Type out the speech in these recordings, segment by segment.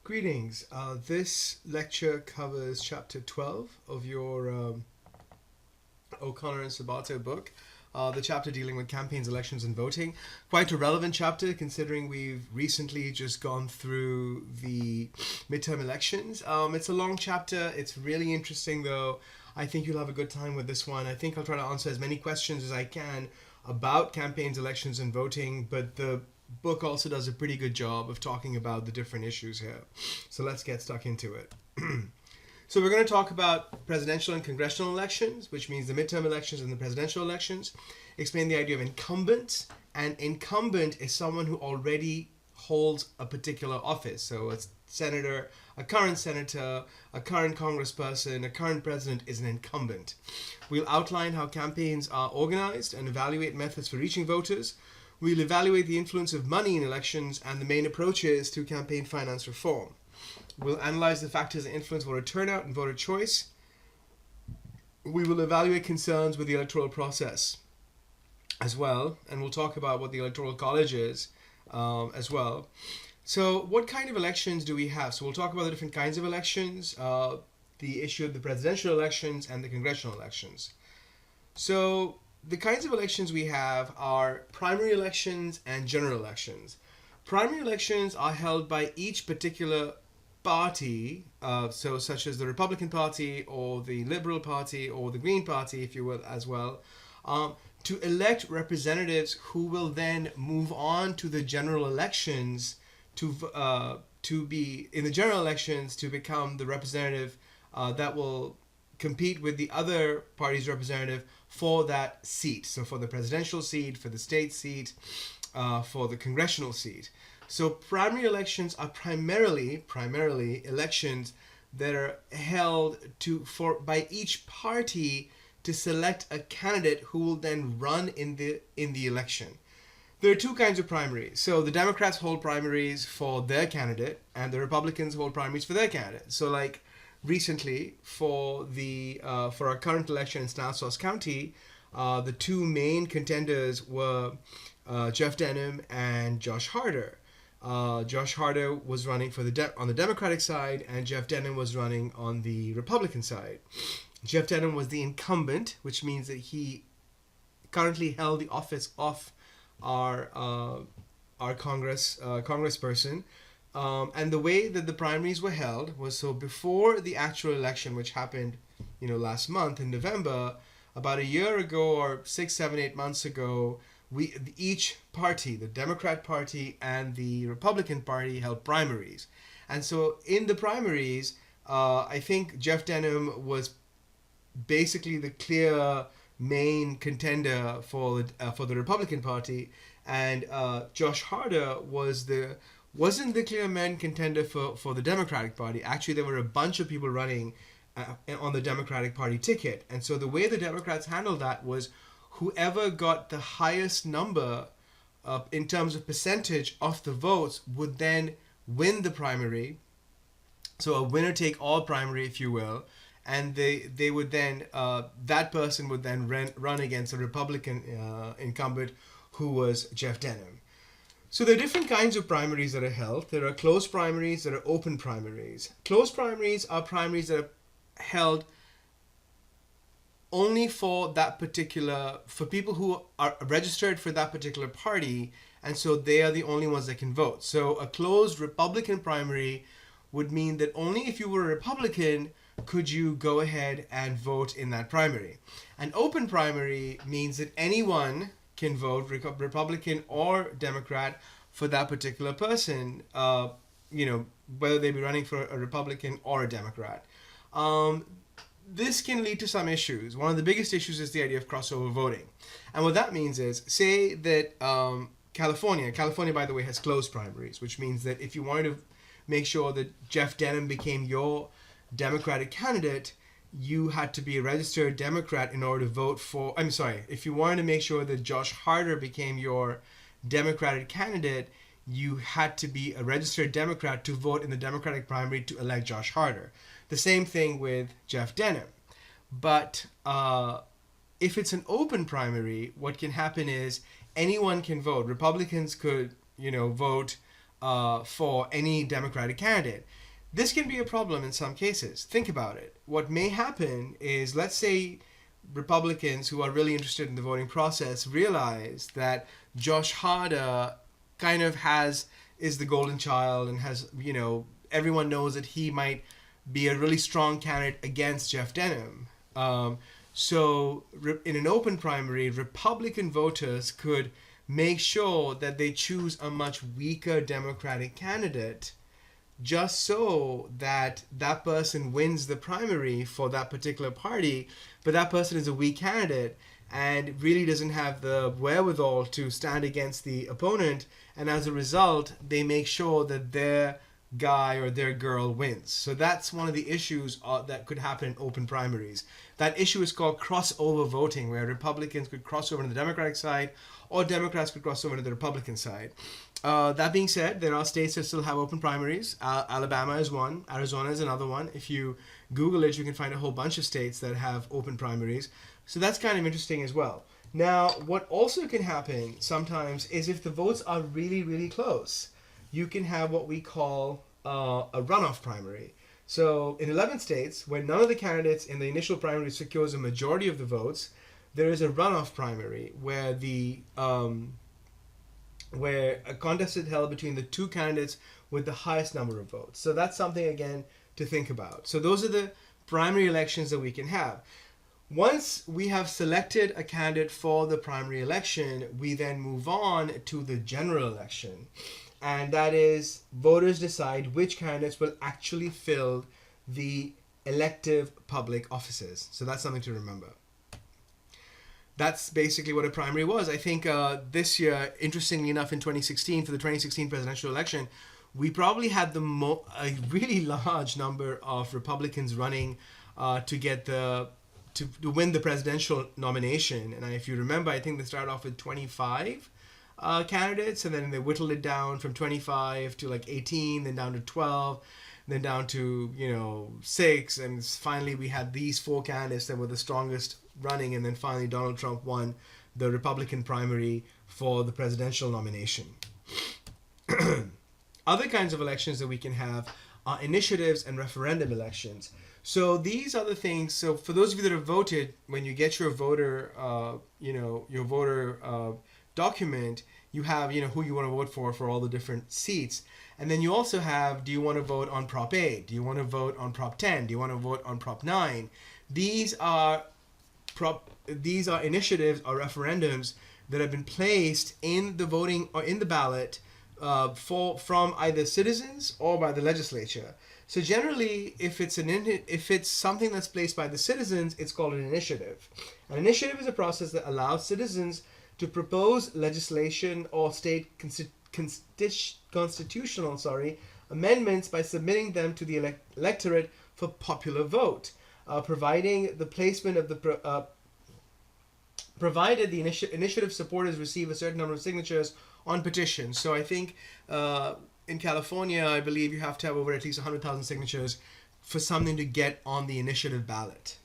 Greetings. This lecture covers chapter 12 of your O'Connor and Sabato book, the chapter dealing with campaigns, elections, and voting. Quite a relevant chapter considering we've recently just gone through the midterm elections. It's a long chapter. It's really interesting, though. I think you'll have a good time with this one. I think I'll try to answer as many questions as I can about campaigns, elections, and voting, but the book also does a pretty good job of talking about the different issues here. So let's get stuck into it. So we're going to talk about presidential and congressional elections, which means the midterm elections and the presidential elections. Explain the idea of incumbents. And incumbent is someone who already holds a particular office. So a senator, a current senator, a current congressperson, a current president is an incumbent. We'll outline how campaigns are organized and evaluate methods for reaching voters. We'll evaluate the influence of money in elections and the main approaches to campaign finance reform. We'll analyze the factors that influence voter turnout and voter choice. We will evaluate concerns with the electoral process as well, and we'll talk about what the Electoral College is as well. So what kind of elections do we have? So we'll talk about the different kinds of elections, the issue of the presidential elections and the congressional elections. So the kinds of elections we have are primary elections and general elections. Primary elections are held by each particular party, so such as the Republican Party or the Liberal Party or the Green Party, if you will, as well, to elect representatives who will then move on to the general elections to be in the general elections to become the representative that will compete with the other party's representative for that seat. So for the presidential seat, for the state seat, for the congressional seat. So primary elections are primarily elections that are held by each party to select a candidate who will then run in the election. There are two kinds of primaries. So the Democrats hold primaries for their candidate and the Republicans hold primaries for their candidate. So like recently for our current election in Stanislaus County, the two main contenders were Jeff Denham and Josh Harder. Josh Harder was running on the Democratic side, and Jeff Denham was running on the Republican side. Jeff Denham was the incumbent, which means that he currently held the office of our congressperson. And the way that the primaries were held was so before the actual election, which happened, last month in November, about a year ago or 6, 7, 8 months ago, each party, the Democrat Party and the Republican Party, held primaries. And so in the primaries, I think Jeff Denham was basically the clear main contender for the Republican Party, and Josh Harder wasn't the clear main contender for the Democratic Party. Actually, there were a bunch of people running on the Democratic Party ticket. And so the way the Democrats handled that was whoever got the highest number in terms of percentage of the votes would then win the primary. So a winner-take-all primary, if you will. And they would then, that person would then run against a Republican incumbent who was Jeff Denham. So there are different kinds of primaries that are held. There are closed primaries, there are open primaries. Closed primaries are primaries that are held only for people who are registered for that particular party, and so they are the only ones that can vote. So a closed Republican primary would mean that only if you were a Republican could you go ahead and vote in that primary. An open primary means that anyone can vote, Republican or Democrat, for that particular person, whether they be running for a Republican or a Democrat. This can lead to some issues. One of the biggest issues is the idea of crossover voting. And what that means is, say that California, by the way, has closed primaries, which means that if you wanted to make sure that Jeff Denham became your Democratic candidate, you had to be a registered Democrat in order to vote for, if you wanted to make sure that Josh Harder became your Democratic candidate, you had to be a registered Democrat to vote in the Democratic primary to elect Josh Harder. The same thing with Jeff Denham. But if it's an open primary, what can happen is anyone can vote. Republicans could, vote for any Democratic candidate. This can be a problem in some cases. Think about it. What may happen is, let's say Republicans who are really interested in the voting process realize that Josh Harder kind of is the golden child and has, everyone knows that he might be a really strong candidate against Jeff Denham. So in an open primary, Republican voters could make sure that they choose a much weaker Democratic candidate just so that that person wins the primary for that particular party, but that person is a weak candidate and really doesn't have the wherewithal to stand against the opponent, and as a result, they make sure that their guy or their girl wins. So that's one of the issues that could happen in open primaries. That issue is called crossover voting, where Republicans could cross over to the Democratic side or Democrats could cross over to the Republican side. That being said, there are states that still have open primaries. Alabama is one. Arizona is another one. If you Google it, you can find a whole bunch of states that have open primaries. So that's kind of interesting as well. Now, what also can happen sometimes is if the votes are really, really close, you can have what we call a runoff primary. So in 11 states, when none of the candidates in the initial primary secures a majority of the votes, there is a runoff primary where where a contest is held between the two candidates with the highest number of votes. So that's something, again, to think about. So those are the primary elections that we can have. Once we have selected a candidate for the primary election, we then move on to the general election. And that is, voters decide which candidates will actually fill the elective public offices. So that's something to remember. That's basically what a primary was. I think this year, interestingly enough, in 2016, for the 2016 presidential election, we probably had a really large number of Republicans running to get to win the presidential nomination. And if you remember, I think they started off with 25 candidates, and then they whittled it down from 25 to like 18, then down to 12, then down to 6, and finally we had these 4 candidates that were the strongest running, and then finally Donald Trump won the Republican primary for the presidential nomination. Other kinds of elections that we can have are initiatives and referendum elections. So these are the things. So for those of you that have voted, when you get your voter, your voter document, you have who you want to vote for all the different seats, and then you also have, do you want to vote on Prop 8? Do you want to vote on Prop 10? Do you want to vote on Prop 9? These are initiatives or referendums that have been placed in the voting or in the ballot from either citizens or by the legislature. So generally, if it's something that's placed by the citizens, it's called an initiative. An initiative is a process that allows citizens to propose legislation or state constitutional amendments by submitting them to the electorate for popular vote, providing the placement of the provided the initiative supporters receive a certain number of signatures on petitions. So I think in California, I believe you have to have over at least 100,000 signatures for something to get on the initiative ballot.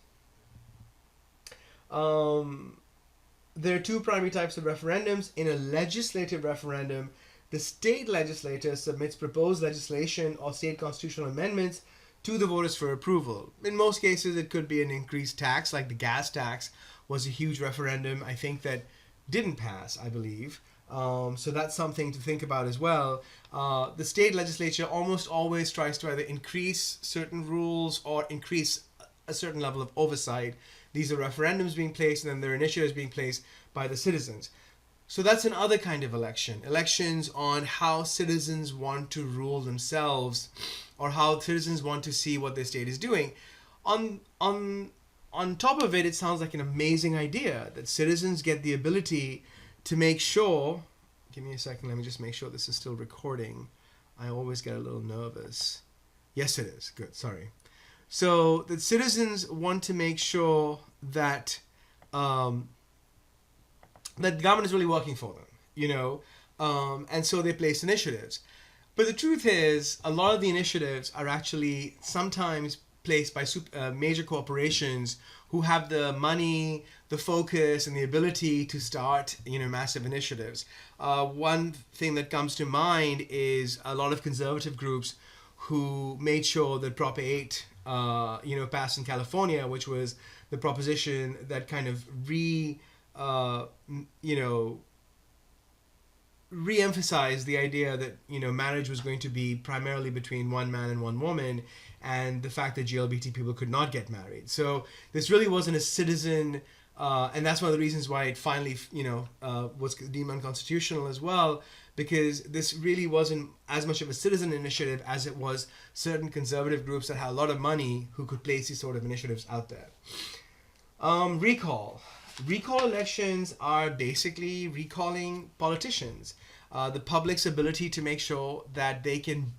There are 2 primary types of referendums. In a legislative referendum, the state legislature submits proposed legislation or state constitutional amendments to the voters for approval. In most cases, it could be an increased tax, like the gas tax was a huge referendum, I think, that didn't pass, I believe. So that's something to think about as well. The state legislature almost always tries to either increase certain rules or increase a certain level of oversight. These are referendums being placed, and then there are initiatives being placed by the citizens. So that's another kind of election. Elections on how citizens want to rule themselves, or how citizens want to see what their state is doing. On top of it, it sounds like an amazing idea that citizens get the ability to make sure. Give me a second. Let me just make sure this is still recording. I always get a little nervous. Yes, it is. Good. Sorry. So the citizens want to make sure that that the government is really working for them, and so they place initiatives. But the truth is, a lot of the initiatives are actually sometimes placed by major corporations who have the money, the focus, and the ability to start, massive initiatives. One thing that comes to mind is a lot of conservative groups who made sure that Prop 8, passed in California, which was the proposition that kind of re-emphasized the idea that marriage was going to be primarily between one man and one woman, and the fact that GLBT people could not get married. So this really wasn't a citizen, and that's one of the reasons why it finally was deemed unconstitutional as well, because this really wasn't as much of a citizen initiative as it was certain conservative groups that had a lot of money who could place these sort of initiatives out there. Recall elections are basically recalling politicians. The public's ability to make sure that they can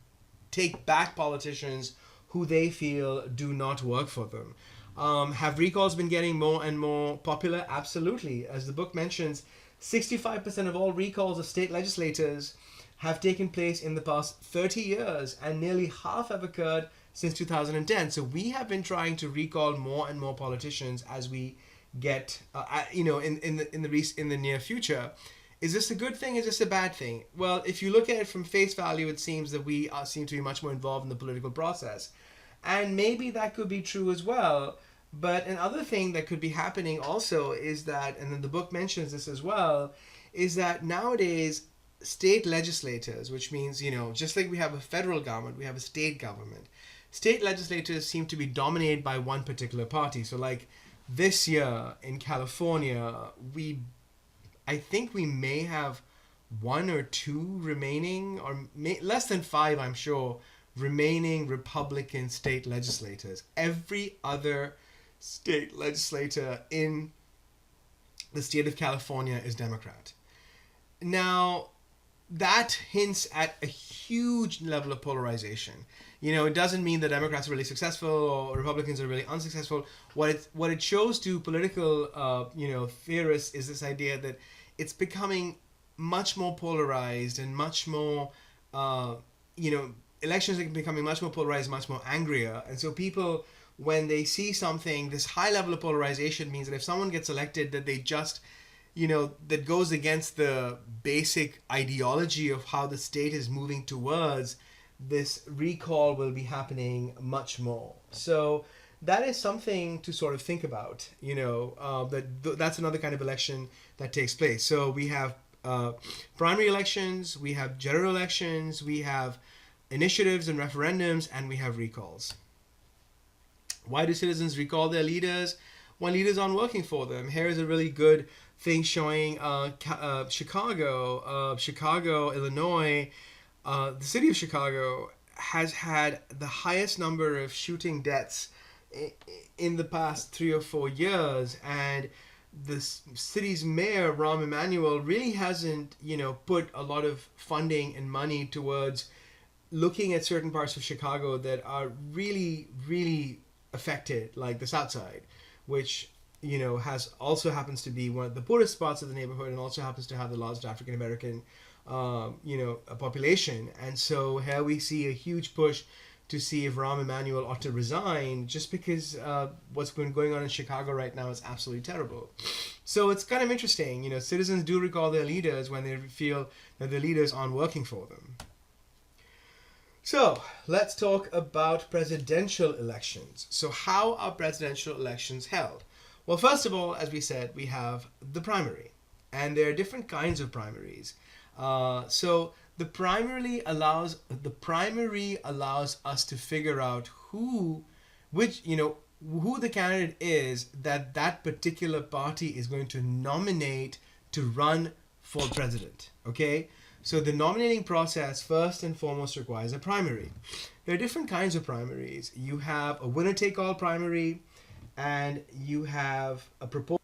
take back politicians who they feel do not work for them. Have recalls been getting more and more popular? Absolutely. As the book mentions, 65% of all recalls of state legislators have taken place in the past 30 years, and nearly half have occurred since 2010. So we have been trying to recall more and more politicians as we get, in the near future. Is this a good thing? Is this a bad thing? Well, if you look at it from face value, it seems that we seem to be much more involved in the political process. And maybe that could be true as well. But another thing that could be happening also is that, and then the book mentions this as well, is that nowadays state legislators, which means, just like we have a federal government, we have a state government. State legislators seem to be dominated by one particular party. So like this year in California, I think we may have one or two remaining, or less than five, I'm sure, remaining Republican state legislators. Every other state legislator in the state of California is Democrat. Now, that hints at a huge level of polarization. It doesn't mean that Democrats are really successful or Republicans are really unsuccessful. What it shows to political, theorists is this idea that it's becoming much more polarized and much more, elections are becoming much more polarized, much more angrier. And so people, when they see something, this high level of polarization means that if someone gets elected, that they just, that goes against the basic ideology of how the state is moving towards, this recall will be happening much more. So that is something to sort of think about, that's another kind of election that takes place. So we have primary elections, we have general elections, we have initiatives and referendums, and we have recalls. Why do citizens recall their leaders when leaders aren't working for them? Here is a really good thing showing Chicago, Illinois. The city of Chicago has had the highest number of shooting deaths in the past 3 or 4 years, and the city's mayor, Rahm Emanuel, really hasn't, put a lot of funding and money towards looking at certain parts of Chicago that are really, really affected, like the South Side, which happens to be one of the poorest spots of the neighborhood, and also happens to have the largest African American a population. And so here we see a huge push to see if Rahm Emanuel ought to resign, just because what's been going on in Chicago right now is absolutely terrible. So it's kind of interesting, citizens do recall their leaders when they feel that their leaders aren't working for them. So let's talk about presidential elections. So how are presidential elections held? Well, first of all, as we said, we have the primary, and there are different kinds of primaries. So the primary allows us to figure out who the candidate is that particular party is going to nominate to run for president. Okay, so the nominating process first and foremost requires a primary. There are different kinds of primaries. You have a winner-take-all primary, and you have a proposal